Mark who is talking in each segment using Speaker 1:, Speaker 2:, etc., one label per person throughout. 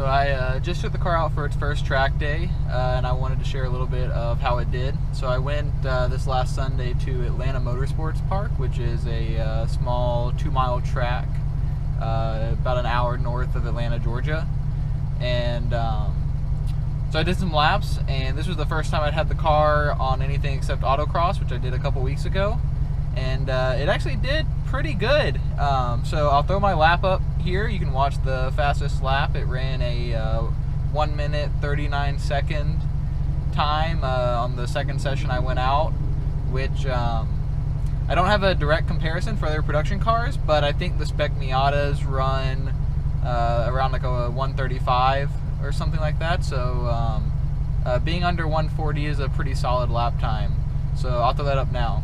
Speaker 1: So I just took the car out for its first track day, and I wanted to share a little bit of how it did. So I went this last Sunday to Atlanta Motorsports Park, which is a small 2-mile track about an hour north of Atlanta, Georgia. And so I did some laps, and this was the first time I'd had the car on anything except autocross, which I did a couple weeks ago. And it actually did pretty good. So I'll throw my lap up here. You can watch the fastest lap. It ran a 1 minute 39 second time on the second session I went out, which I don't have a direct comparison for other production cars, but I think the Spec Miatas run around like a 135 or something like that. So being under 140 is a pretty solid lap time. So I'll throw that up now.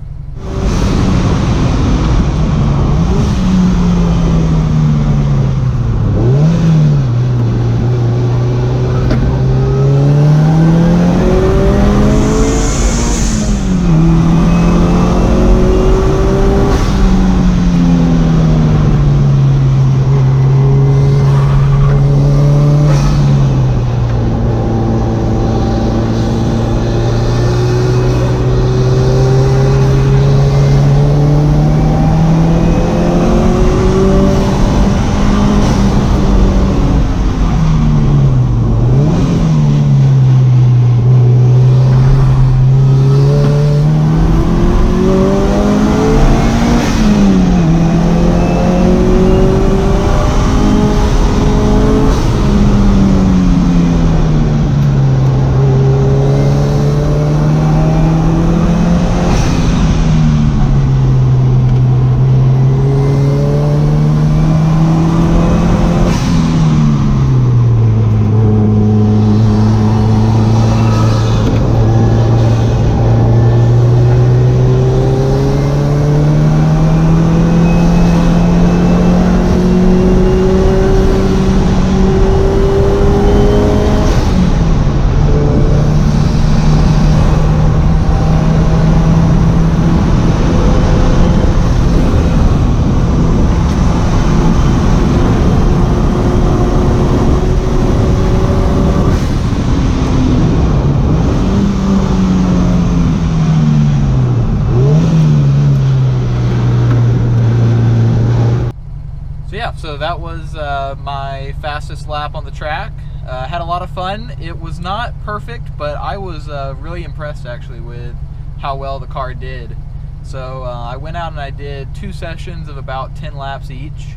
Speaker 1: So that was my fastest lap on the track. Had a lot of fun. It was not perfect, but I was really impressed actually with how well the car did. So I went out and I did 2 sessions of about 10 laps each,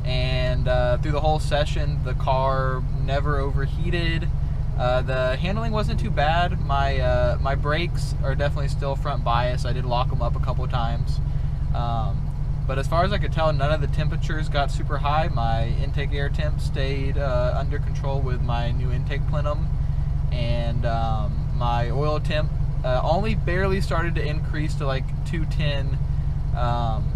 Speaker 1: and through the whole session the car never overheated. The handling wasn't too bad. My brakes are definitely still front bias. I did lock them up a couple times. But as far as I could tell, none of the temperatures got super high. My intake air temp stayed under control with my new intake plenum, and my oil temp only barely started to increase to like 210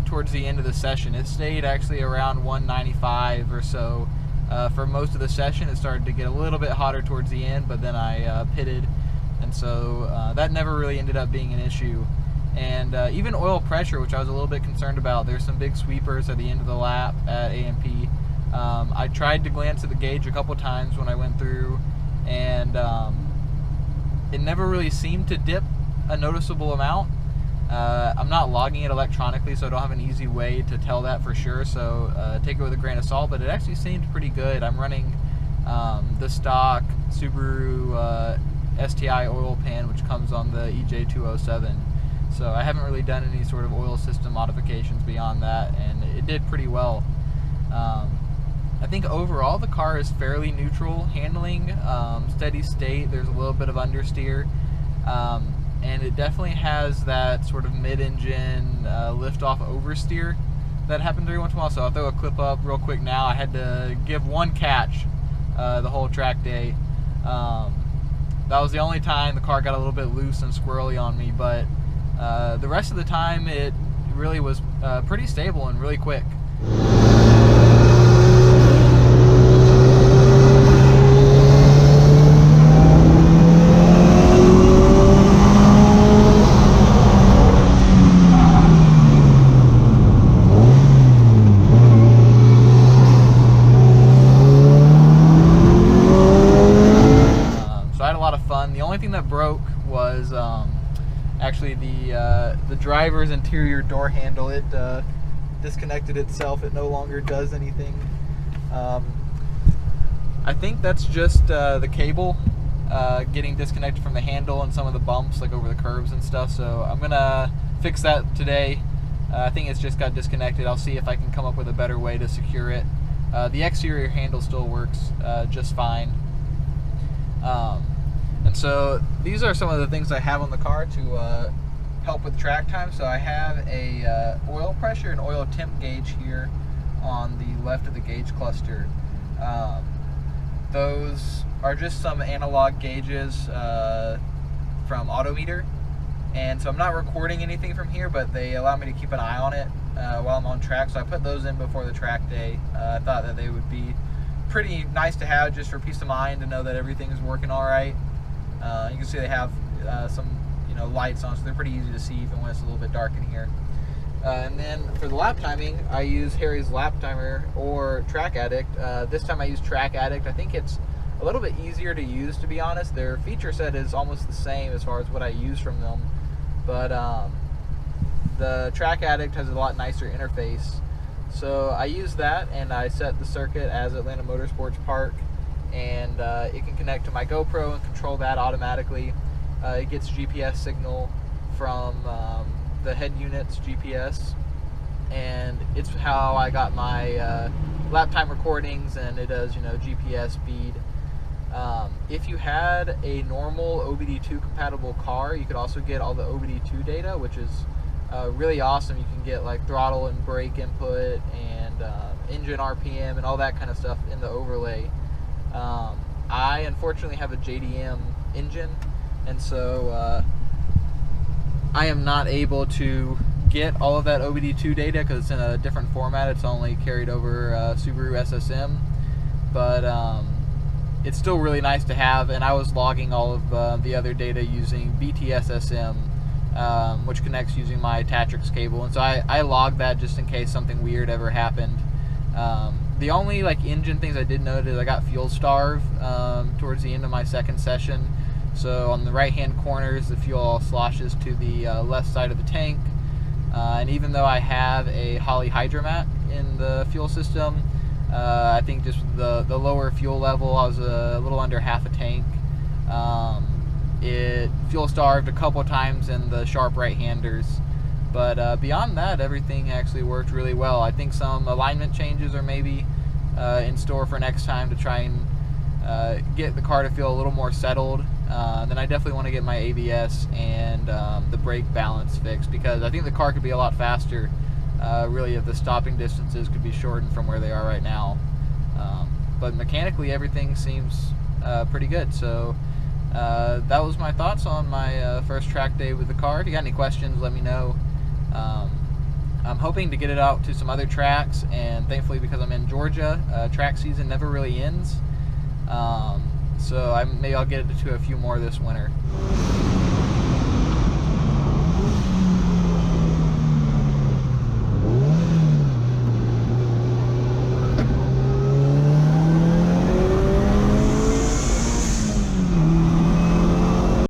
Speaker 1: towards the end of the session. It stayed actually around 195 or so for most of the session. It started to get a little bit hotter towards the end, but then I pitted, and so that never really ended up being an issue. And even oil pressure, which I was a little bit concerned about. There's some big sweepers at the end of the lap at A&P. I tried to glance at the gauge a couple times when I went through, and it never really seemed to dip a noticeable amount. I'm not logging it electronically, so I don't have an easy way to tell that for sure, so take it with a grain of salt, but it actually seemed pretty good. I'm running the stock Subaru STI oil pan, which comes on the EJ207. So I haven't really done any sort of oil system modifications beyond that, and it did pretty well. I think overall the car is fairly neutral handling, steady state. There's a little bit of understeer, and it definitely has that sort of mid-engine lift-off oversteer that happens every once in a while. So I'll throw a clip up real quick now. I had to give one catch the whole track day. That was the only time the car got a little bit loose and squirrely on me, but the rest of the time it really was pretty stable and really quick. driver's interior door handle. It disconnected itself. It no longer does anything. I think that's just the cable getting disconnected from the handle and some of the bumps, like over the curves and stuff. So I'm gonna fix that today. I think it's just got disconnected. I'll see if I can come up with a better way to secure it. The exterior handle still works just fine. And so these are some of the things I have on the car to help with track time. So I have a oil pressure and oil temp gauge here on the left of the gauge cluster. Those are just some analog gauges from Autometer, and so I'm not recording anything from here, but they allow me to keep an eye on it while I'm on track. So I put those in before the track day. I thought that they would be pretty nice to have just for peace of mind, to know that everything is working all right. You can see they have some lights on, so they're pretty easy to see even when it's a little bit dark in here. And then for the lap timing, I use Harry's lap timer or TrackAddict. This time I use TrackAddict. I think it's a little bit easier to use, to be honest. Their feature set is almost the same as far as what I use from them, but the TrackAddict has a lot nicer interface. So I use that, and I set the circuit as Atlanta Motorsports Park, and it can connect to my GoPro and control that automatically. It gets GPS signal from the head unit's GPS, and it's how I got my lap time recordings, and it does GPS speed. If you had a normal OBD2 compatible car, you could also get all the OBD2 data, which is really awesome. You can get like throttle and brake input and engine RPM and all that kind of stuff in the overlay. I unfortunately have a JDM engine, and so I am not able to get all of that OBD2 data because it's in a different format. It's only carried over Subaru SSM, but it's still really nice to have, and I was logging all of the other data using BTSSM, which connects using my Tatrix cable, and so I logged that just in case something weird ever happened. The only engine things I did note is I got fuel starve towards the end of my second session. So on the right hand corners, the fuel all sloshes to the left side of the tank, and even though I have a Holley hydromat in the fuel system, I think just the lower fuel level, I was a little under half a tank. It fuel starved a couple times in the sharp right-handers, but beyond that, everything actually worked really well. I think some alignment changes are maybe in store for next time to try and get the car to feel a little more settled. Then I definitely want to get my ABS and the brake balance fixed, because I think the car could be a lot faster, really, if the stopping distances could be shortened from where they are right now. But mechanically, everything seems pretty good. So that was my thoughts on my first track day with the car. If you got any questions, let me know. I'm hoping to get it out to some other tracks, and thankfully, because I'm in Georgia, track season never really ends. So maybe I'll get it to a few more this winter.